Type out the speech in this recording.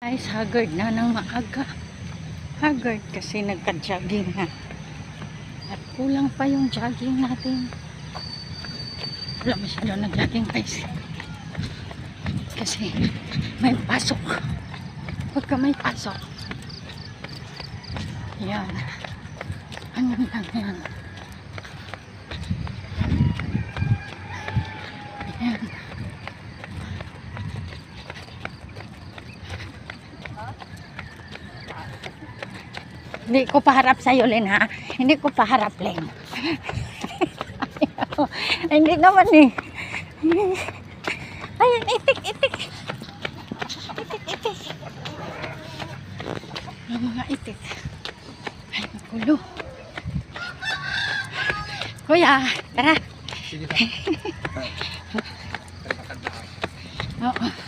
Ay, haggard na ng maaga. Haggard kasi nagka-jogging na. At kulang pa yung jogging natin. Wala masyado na jogging guys. Kasi may pasok. Pagka may pasok. Yan. Ano lang yan. Yan. Hindi ko paharap sa'yo, Len, ha? Hindi ko paharap, Len. Hindi naman, eh. Ayun, itik. Itik. Yung mga itik. Ay, makulo. Kuya, tara. Sige. Oo.